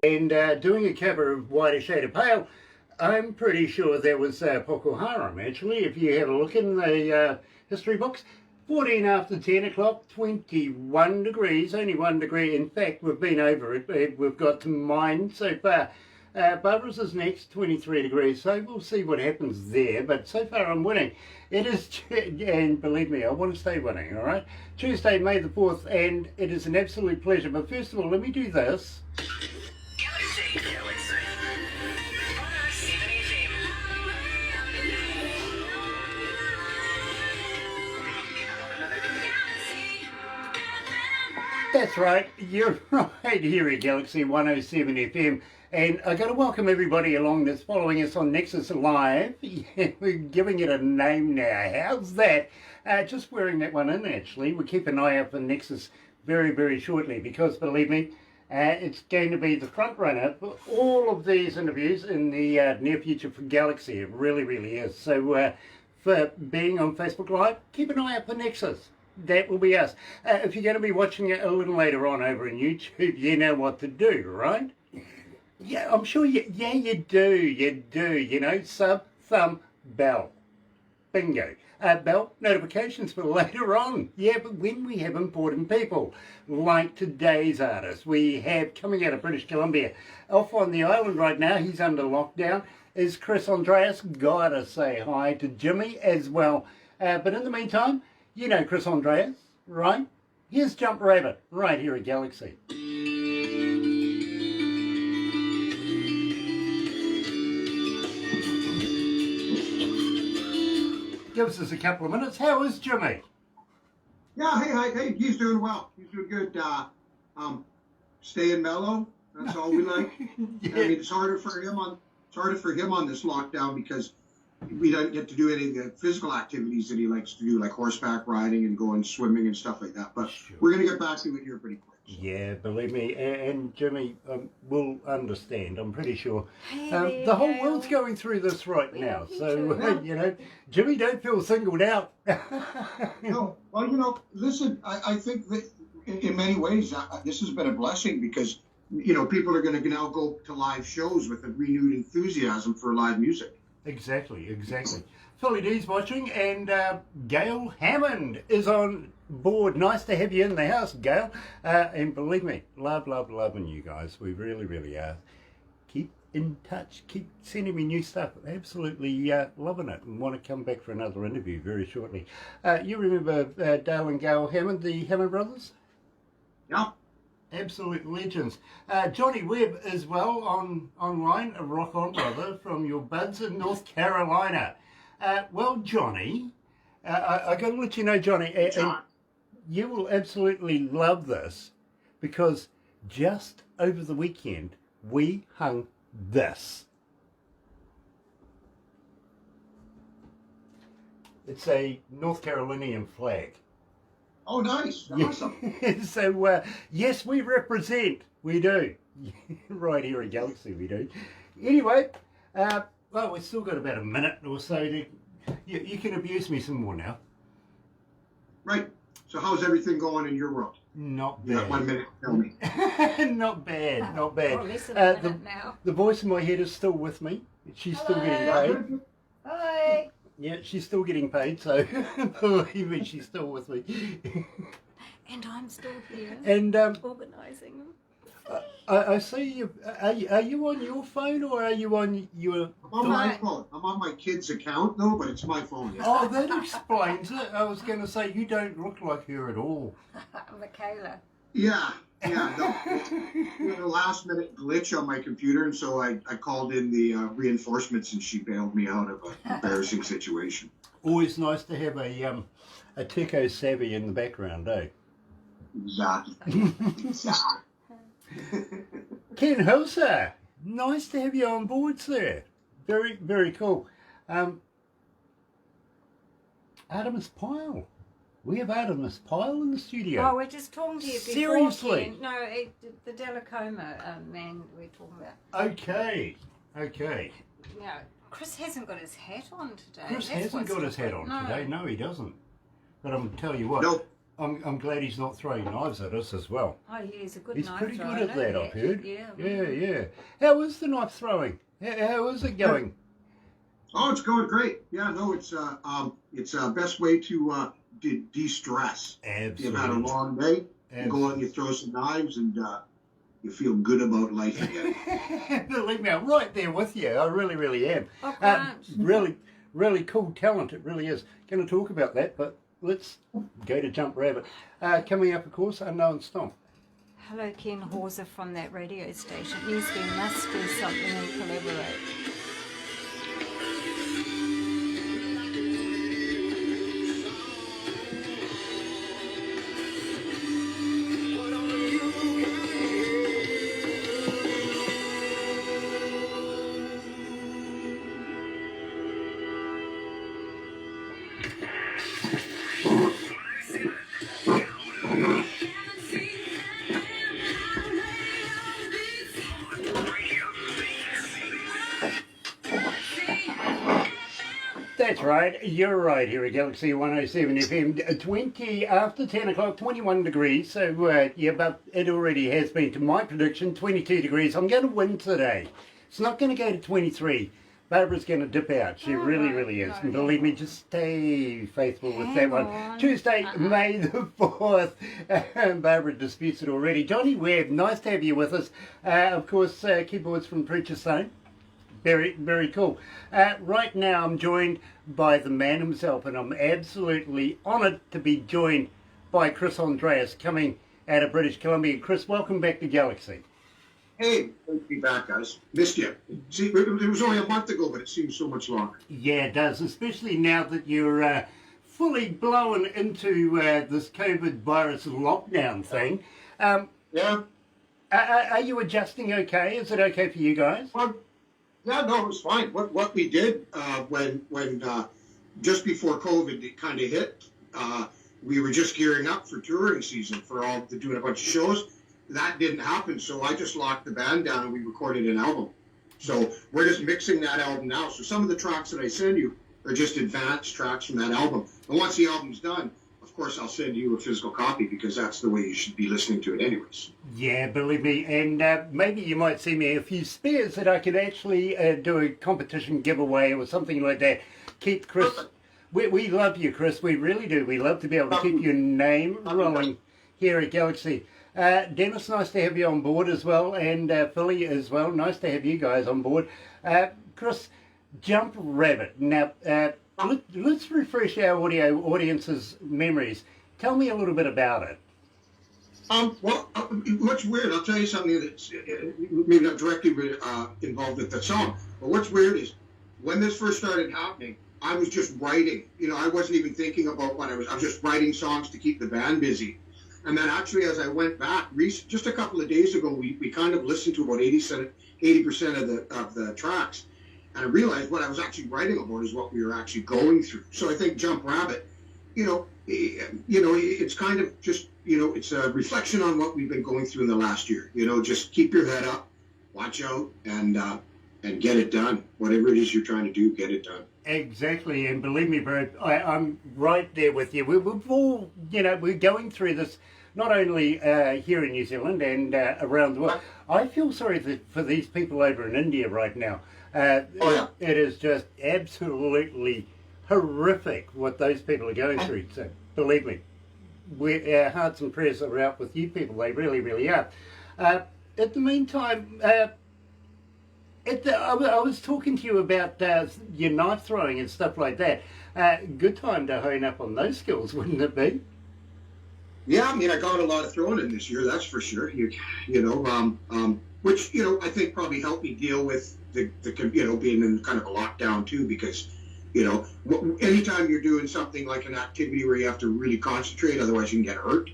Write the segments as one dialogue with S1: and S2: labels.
S1: and doing a cover of Whiter Shade of Pale. I'm pretty sure that was Boko Haram, actually, if you have a look in the history books. 14 after 10 o'clock, 21 degrees, only 1 degree. In fact, we've been over it. We've got to mine so far. Barbara's is next, 23 degrees, so we'll see what happens there. But so far I'm winning. It is, and believe me, I want to stay winning, all right? Tuesday, May the 4th, and it is an absolute pleasure. But first of all, let me do this.
S2: Galaxy 107fm.
S1: That's right, you're right here at Galaxy 107 FM. And I've got to welcome everybody along that's following us on Nexus Live. Yeah, we're giving it a name now. How's that? Just wearing that one in, actually. We'll keep an eye out for Nexus very, very shortly because, believe me, it's going to be the front runner for all of these interviews in the near future for Galaxy. It really, really is. So for being on Facebook Live, keep an eye out for Nexus. That will be us. If you're going to be watching it a little later on over on YouTube, you know what to do, right? Yeah, I'm sure you do, you know, sub, thumb, bell. Bingo. Bell notifications for later on. Yeah, but when we have important people, like today's artist, we have coming out of British Columbia, off on the island right now, he's under lockdown, is Chris Andreas. Gotta say hi to Jimmy as well. But in the meantime, you know Chris Andreas, right? Here's Jump Rabbit, right here at Galaxy. Give us a couple of minutes. How is Jimmy?
S3: Yeah, hey, he's doing well. He's doing good. Staying mellow. That's all we like.
S1: Yeah.
S3: I mean, it's harder for him on this lockdown because we don't get to do any of the physical activities that he likes to do, like horseback riding and going swimming and stuff like that. But
S1: Sure.
S3: We're gonna get back to it here pretty quick. So.
S1: Yeah, believe me, and Jimmy will understand, I'm pretty sure.
S4: Hey,
S1: the whole
S4: Gail.
S1: world going through this right now,
S4: Yeah,
S1: so,
S4: too.
S1: you know, Jimmy, don't feel singled out.
S3: No, well, you know, listen, I think that in many ways this has been a blessing because, you know, people are going to now go to live shows with a renewed enthusiasm for live music.
S1: Exactly. Philly D's watching, and Gail Hammond is on board. Nice to have you in the house, Gail. And believe me, loving you guys. We really, really are. Keep in touch. Keep sending me new stuff. Absolutely loving it, and want to come back for another interview very shortly. You remember Dale and Gail Hammond, the Hammond brothers?
S3: Yeah.
S1: Absolute legends. Johnny Webb as well online, a rock on brother from your buds in North Carolina. Well, Johnny, I got to let you know, Johnny, and you will absolutely love this because just over the weekend we hung this. It's a North Carolinian flag.
S3: Oh, nice. Awesome.
S1: So, yes, we represent. We do. Right here at Galaxy, we do. Anyway, well, we've still got about a minute or so to... You can abuse me some more now.
S3: Right. So how's everything going in your world?
S1: Not
S3: You got
S1: bad.
S3: 1 minute to tell me.
S1: Not bad.
S4: Or less than a minute now.
S1: The voice in my head is still with me. She's still getting paid.
S4: Hi.
S1: Yeah, she's still getting paid, so believe me, she's still with me.
S4: And I'm still here.
S1: And
S4: organising.
S1: I see you. Are you on your phone or are you on your?
S3: I'm on my phone. I'm on my kid's account though, but it's my phone. Yeah.
S1: Oh, that explains it. I was going to say you don't look like her at all.
S4: Michaela.
S3: Yeah. No, we had a last minute glitch on my computer, and so I called in the reinforcements, and she bailed me out of an embarrassing situation.
S1: Always nice to have a techo savvy in the background, eh?
S3: Exactly.
S1: Ken Hilser, nice to have you on board, sir. Very, very cool. Artemis Pyle. We have Artemis Pyle in the studio.
S4: Oh, we're just talking to you before.
S1: Seriously?
S4: Ken. No, the Delacoma man we're talking about.
S1: Okay.
S4: No, Chris hasn't got his hat on today.
S1: Chris
S4: That's
S1: hasn't
S4: what's
S1: got his hat on
S4: different.
S1: today. No, he doesn't. But I'm going to tell you what.
S3: No.
S1: I'm glad he's not throwing knives at us as well.
S4: Oh, yeah, he's a good
S1: He's
S4: knife
S1: pretty
S4: thrower,
S1: good at
S4: I know
S1: that, I've heard.
S4: Yeah.
S1: Yeah. How is the knife throwing? How is it going?
S3: Oh, it's going great. Yeah, no, it's best way to de-stress.
S1: Absolutely.
S3: You've had a long day. You go out and you throw some knives, and you feel good about life again.
S1: Believe me, I'm right there with you. I really, really am.
S4: Oh, great.
S1: Really cool talent. It really is. Going to talk about that, but let's go to Jump Rabbit. Coming up, of course, Unknown Stomp.
S4: Hello, Ken Hauser from that radio station. Yes, we must do something and collaborate.
S1: That's right, you're right here at Galaxy 107 FM, 20 after 10 o'clock, 21 degrees, so yeah, but it already has been, to my prediction, 22 degrees. I'm going to win today. It's not going to go to 23. Barbara's going to dip out. She really is. And believe me, just stay faithful with that one. Tuesday, May the 4th. Barbara disputes it already. Johnny Webb, nice to have you with us. Of course, keyboards from Preacher Stone. Very cool. Right now I'm joined by the man himself, and I'm absolutely honoured to be joined by Chris Andreas, coming out of British Columbia. Chris, welcome back to Galaxy.
S3: Hey, good to be back, guys. Missed you. See, it was only a month ago, but it seems so much longer.
S1: Yeah, it does, especially now that you're fully blown into this COVID virus lockdown thing.
S3: Yeah.
S1: Are you adjusting okay? Is it okay for you guys?
S3: Well, yeah, no, it was fine. What we did when just before COVID kind of hit, we were just gearing up for touring season for doing a bunch of shows. That didn't happen, so I just locked the band down and we recorded an album. So we're just mixing that album now. So some of the tracks that I send you are just advanced tracks from that album. And once the album's done, of course, I'll send you a physical copy, because that's the way you should be listening to it anyways.
S1: Yeah, believe me, and maybe you might see me a few spares that I could actually do a competition giveaway or something like that. Keep Chris, we love you, Chris, we really do. We love to be able to keep your name rolling here at Galaxy. Dennis, nice to have you on board as well, and Philly as well. Nice to have you guys on board. Chris, Jump Rabbit. Now, let's refresh our audience's memories. Tell me a little bit about it.
S3: What's weird, I'll tell you something that's maybe not directly involved with the song, but what's weird is when this first started happening, I was just writing. I wasn't even thinking about what I was just writing songs to keep the band busy. And then actually, as I went back, just a couple of days ago, we kind of listened to about 80% of the tracks. And I realized what I was actually writing about is what we were actually going through. So I think Jump Rabbit, it's kind of just, it's a reflection on what we've been going through in the last year. Just keep your head up, watch out, and get it done. Whatever it is you're trying to do, get it done.
S1: Exactly, and believe me, bro, I'm right there with you. We've all, we're going through this, not only here in New Zealand and around the world. I feel sorry for these people over in India right now. It is just absolutely horrific what those people are going through. So believe me, our hearts and prayers are out with you people. They really are. At the meantime, I was talking to you about your knife throwing and stuff like that. Good time to hone up on those skills, wouldn't it be?
S3: Yeah, I got a lot of throwing in this year, that's for sure. Which I think probably helped me deal with the being in kind of a lockdown too, because anytime you're doing something like an activity where you have to really concentrate, otherwise you can get hurt.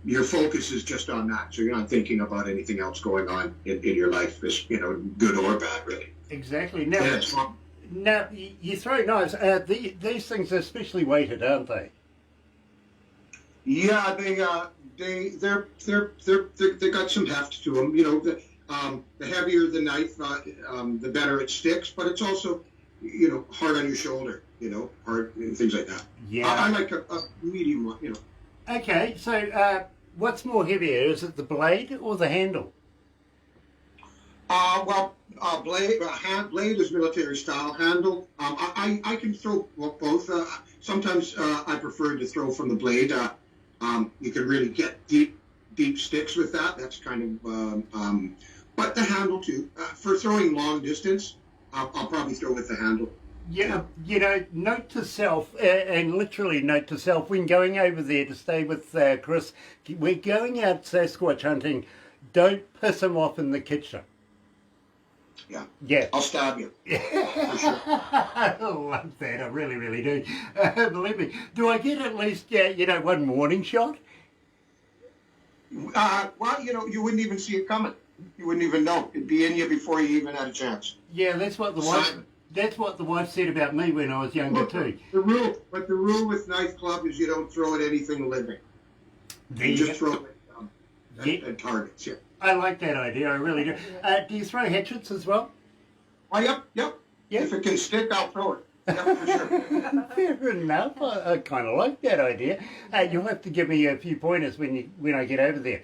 S3: Your focus is just on that, so you're not thinking about anything else going on in your life, good or bad, really.
S1: Exactly. Now you throw knives. These things are especially weighted, aren't they?
S3: Yeah, they got some heft to them. The heavier the knife, the better it sticks. But it's also, hard on your shoulder. Hard and things like that.
S1: Yeah.
S3: I like a medium one.
S1: Okay, so what's more heavier? Is it the blade or the handle?
S3: Blade is military style. Handle, I can throw both. Sometimes I prefer to throw from the blade. You can really get deep sticks with that. That's kind of, but the handle too. For throwing long distance, I'll probably throw with the handle.
S1: Yeah, you know, note to self, and literally note to self, when going over there to stay with Chris, we're going out Sasquatch hunting, don't piss him off in the kitchen.
S3: Yeah.
S1: Yeah.
S3: I'll stab you. For sure.
S1: I love that, I really, really do. Believe me. Do I get at least, one warning shot?
S3: Well, you wouldn't even see it coming. You wouldn't even know. It'd be in you before you even had a chance.
S1: Yeah, that's what the wife...
S3: Simon.
S1: That's what the wife said about me when I was younger too.
S3: The rule with knife club is you don't throw at anything living. You just throw it at targets. Yeah.
S1: I like that idea. I really do. Do you throw hatchets as well?
S3: Oh, yep. If it can stick, I'll throw it. Yep, for sure.
S1: Fair enough. I kind of like that idea. You'll have to give me a few pointers when I get over there.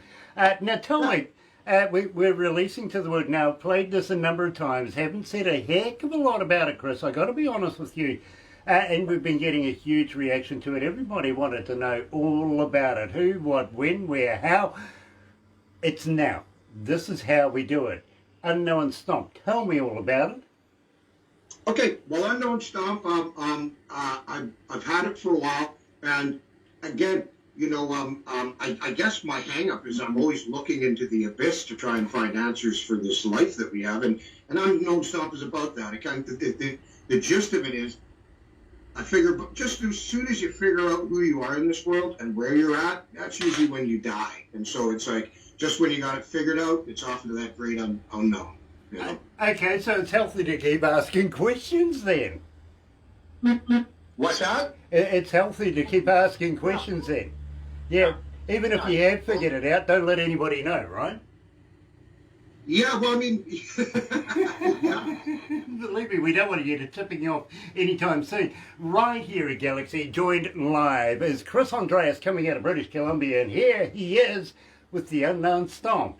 S1: Now tell me. We're releasing to the world now. Played this a number of times. Haven't said a heck of a lot about it, Chris. I got to be honest with you. And we've been getting a huge reaction to it. Everybody wanted to know all about it. Who, what, when, where, how. It's now. This is how we do it. Unknown Stomp. Tell me all about it.
S3: Okay. Well, Unknown Stomp. I've had it for a while, and again. I guess my hang-up is I'm always looking into the abyss to try and find answers for this life that we have, and Unknown Stomp is about that. The gist of it is, I figure just as soon as you figure out who you are in this world and where you're at, that's usually when you die. And so it's like, just when you got it figured out, it's off into that great unknown. You know?
S1: Okay, so it's healthy to keep asking questions then.
S3: What's that?
S1: It's healthy to keep asking questions then. Yeah, even if you have figured it out, don't let anybody know, right?
S3: Yeah, well, I mean... yeah.
S1: Believe me, we don't want to get it tipping you off anytime soon. Right here at Galaxy, joined live is Chris Andreas coming out of British Columbia, and here he is with the Unknown Stomp.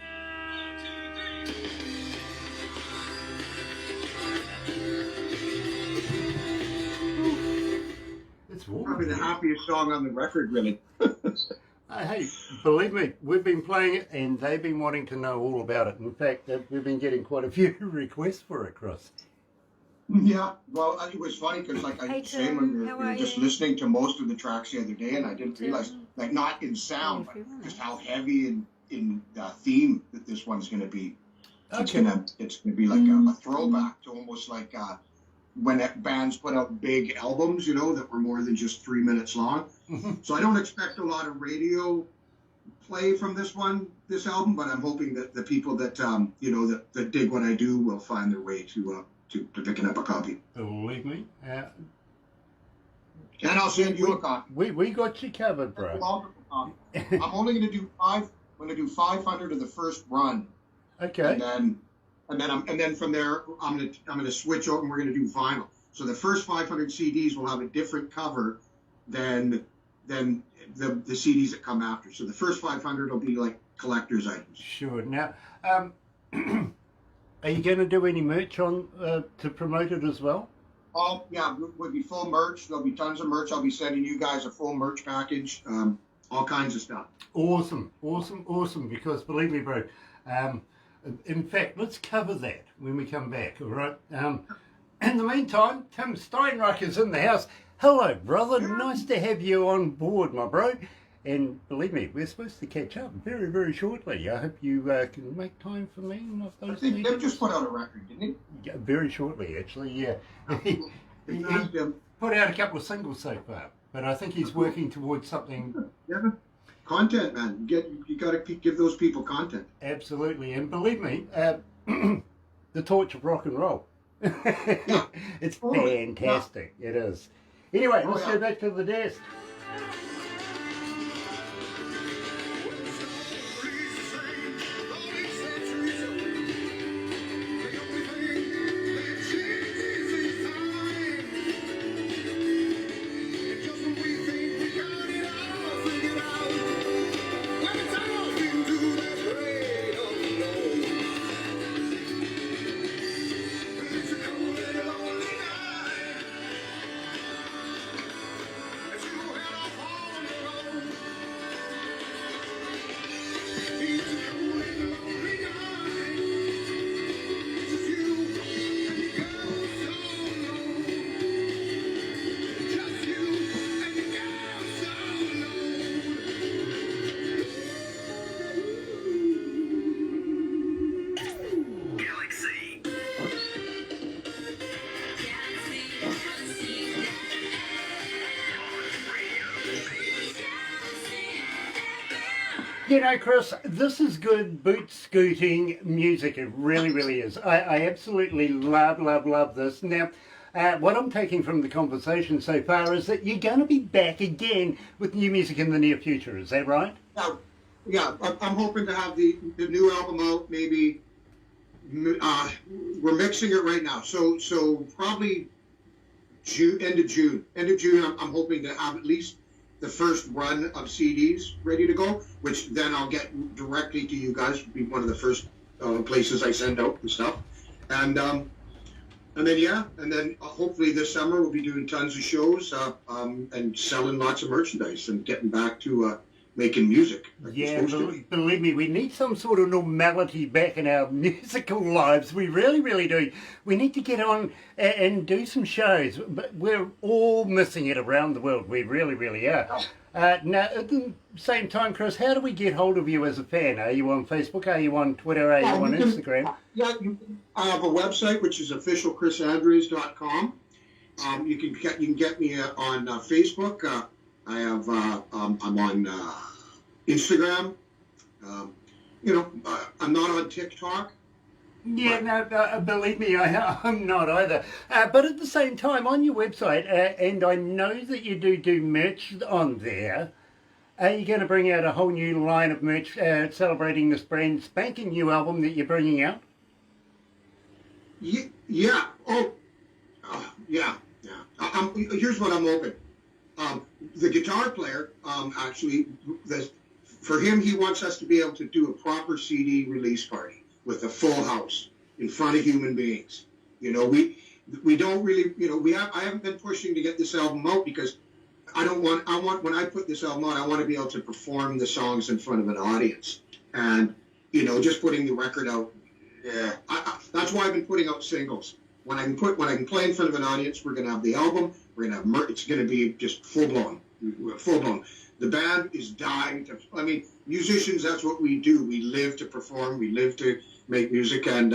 S1: It's warm.
S3: Probably the happiest song on the record, really.
S1: Hey, believe me, we've been playing it and they've been wanting to know all about it. In fact, we've been getting quite a few requests for it, Chris.
S3: Yeah, well, it was funny because, like I was saying, when we were just listening to most of the tracks the other day, and I didn't realize, like, not in sound, but just how heavy in theme that this one's going to be.
S1: Okay.
S3: It's gonna be like a throwback to almost like when bands put out big albums, that were more than just 3 minutes long. So I don't expect a lot of radio play from this album, but I'm hoping that the people that that dig what I do will find their way to picking up a copy.
S1: Believe me.
S3: And I'll send you a copy.
S1: We got you covered, bro.
S3: I'm only going to do 500 of the first run.
S1: Okay.
S3: And then from there, I'm gonna switch over and we're gonna do vinyl. So the first 500 CDs will have a different cover than the CDs that come after. So the first 500 will be like collector's items.
S1: Sure. Now, are you going to do any merch on to promote it as well?
S3: Oh yeah, would be full merch. There'll be tons of merch. I'll be sending you guys a full merch package. All kinds of stuff.
S1: Awesome. Because believe me, bro. In fact, let's cover that when we come back, all right? In the meantime, Tim Steinreich is in the house. Hello, brother. Nice to have you on board, my bro. And believe me, we're supposed to catch up very, very shortly. I hope you can make time for me.
S3: I think they've just put out a record, didn't he?
S1: Yeah, very shortly, actually, yeah. He put out a couple of singles so far, but I think he's working towards something...
S3: Yeah. Content, man. You got to give those people content.
S1: Absolutely, and believe me, the torch of rock and roll.
S3: Yeah.
S1: It's fantastic. Yeah. It is. Anyway, let's go back to the desk. You know, Chris, this is good boot scooting music. It really, really is. I absolutely love this. Now, what I'm taking from the conversation so far is that you're going to be back again with new music in the near future. Is that right?
S3: Yeah. I'm hoping to have the new album out. Maybe we're mixing it right now. So probably end of June. I'm hoping to have at least the first run of CDs ready to go, which then I'll get directly to you guys. Be one of the first places I send out and stuff, and then hopefully this summer we'll be doing tons of shows and selling lots of merchandise and getting back to making music.
S1: Yeah, believe me, we need some sort of normality back in our musical lives. We really, really do. We need to get on and do some shows. But we're all missing it around the world. We really, really are. Now, at the same time, Chris, how do we get hold of you as a fan? Are you on Facebook? Are you on Twitter? Are you on Instagram?
S3: Yeah, I have a website, which is officialchrisandrews.com. You can get me on Facebook. I have I'm on Instagram. I'm not on TikTok.
S1: Yeah, no, believe me, I'm not either. But at the same time, on your website, and I know that you do merch on there, are you going to bring out a whole new line of merch celebrating this brand spanking new album that you're bringing out?
S3: Yeah. Yeah. Here's what I'm hoping. The guitar player, actually, for him, he wants us to be able to do a proper CD release party with a full house in front of human beings. We don't really, I haven't been pushing to get this album out because when I put this album out, I want to be able to perform the songs in front of an audience. And, just putting the record out, that's why I've been putting out singles. When I can play in front of an audience, we're going to have the album. We're going to have it's going to be just full blown. The band is dying to. Musicians. That's what we do. We live to perform. We live to make music, and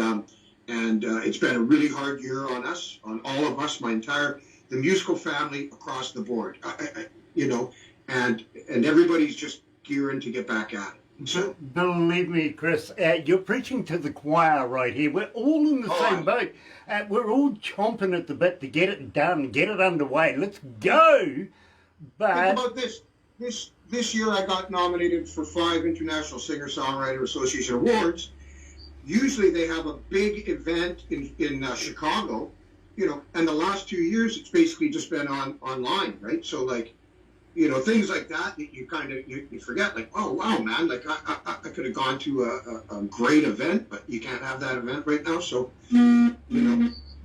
S3: it's been a really hard year on us, on all of us, the musical family across the board. And everybody's just gearing to get back at it. So,
S1: believe me, Chris, you're preaching to the choir right here. We're all in the same boat. We're all chomping at the bit to get it done, get it underway. Let's go. But
S3: think about this. This year I got nominated for 5 International Singer-Songwriter Association awards. Usually they have a big event in Chicago, and the last 2 years it's basically just been online, right? So things like that you kind of you forget, like, oh wow, man, like I could have gone to a great event, but you can't have that event right now. So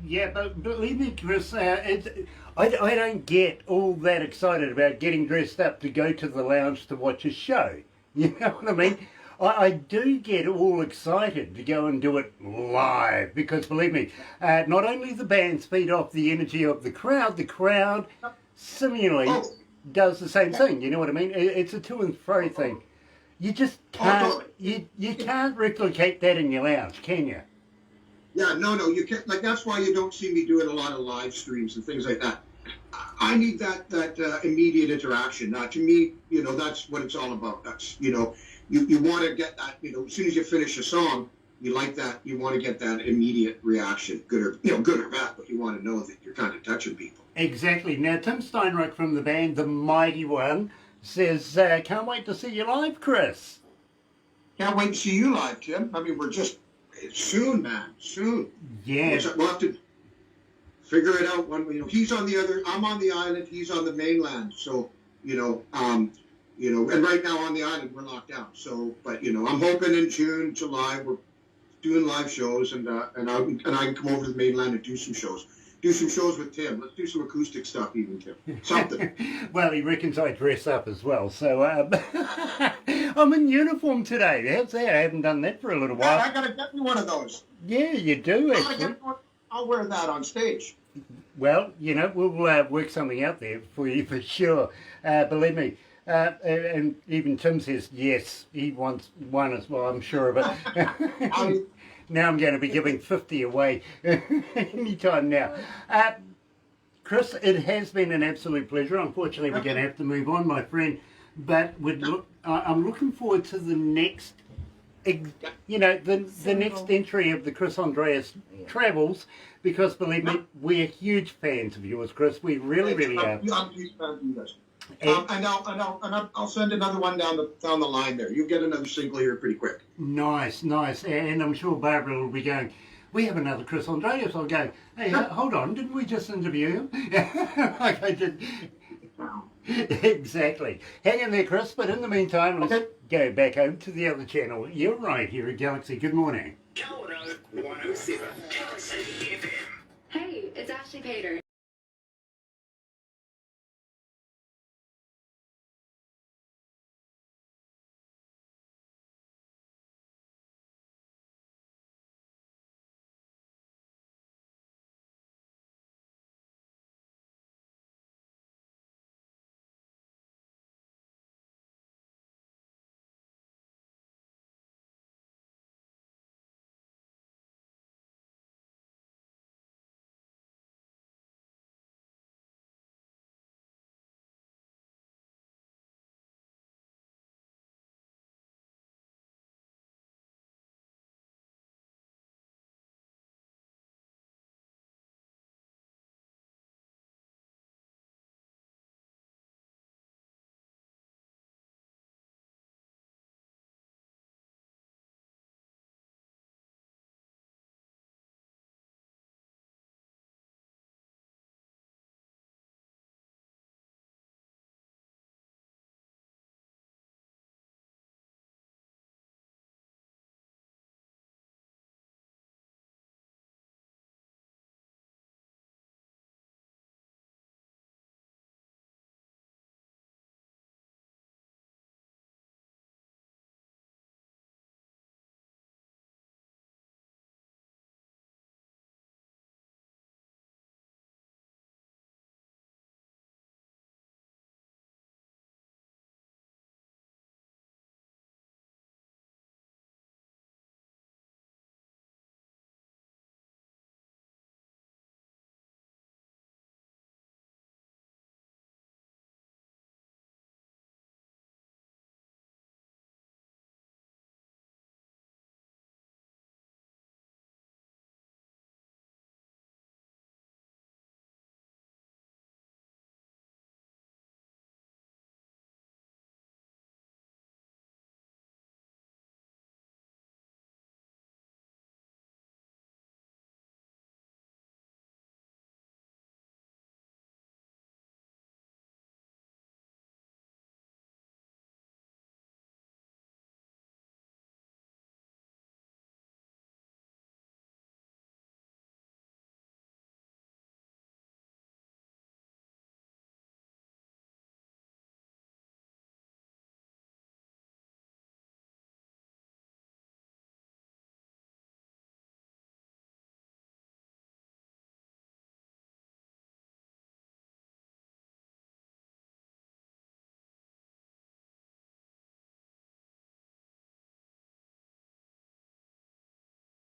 S1: Yeah, but believe me, Chris, I don't get all that excited about getting dressed up to go to the lounge to watch a show. You know what I mean? I do get all excited to go and do it live because, believe me, not only the bands feed off the energy of the crowd similarly does the same thing. You know what I mean? It's a to and fro thing. You just can't. You can't replicate that in your lounge, can you?
S3: Yeah, no, you can't. Like, that's why you don't see me doing a lot of live streams and things like that. I need that immediate interaction. To me, that's what it's all about. That's you want to get that. As soon as you finish a song, you like that. You want to get that immediate reaction, good or bad, but you want to know that you're kind of touching people.
S1: Exactly. Now, Tim Steinreich from the band The Mighty One says, can't wait to see you live, Chris.
S3: Can't wait to see you live, Tim. We're just soon, man. Soon.
S1: Yeah.
S3: We'll have to figure it out. He's on the other. I'm on the island. He's on the mainland. So and right now on the island we're locked down. So, but I'm hoping in June, July we're doing live shows, and I can come over to the mainland and do some shows. Do some shows with Tim. Let's do some acoustic stuff, even, Tim. Something.
S1: Well, he reckons I dress up as well, so I'm in uniform today. How's that? I haven't done that for a little while.
S3: I gotta get me one of those.
S1: Yeah, you do, actually.
S3: I'll wear that on stage.
S1: Well, we'll work something out there for you for sure. Believe me. And even Tim says, yes, he wants one as well, I'm sure of it. Now I'm going to be giving 50 away anytime now. Chris, it has been an absolute pleasure. Unfortunately, we're going to have to move on, my friend. but I'm looking forward to the next, the next entry of the Chris Andreas Travels, because believe me, we're huge fans of yours, Chris. We really are.
S3: I'm a huge fan of you guys. And I'll send another one down the line there. You'll get another single here pretty quick.
S1: Nice. And I'm sure Barbara will be going, we have another Chris Andreas. I'll go, hey, hold on, didn't we just interview him? Like I did. Exactly. Hang in there, Chris, but in the meantime, let's go back home to the other channel. You're right here at Galaxy. Good morning.
S2: Galaxy 107 FM.
S5: Hey, it's Ashley Pater.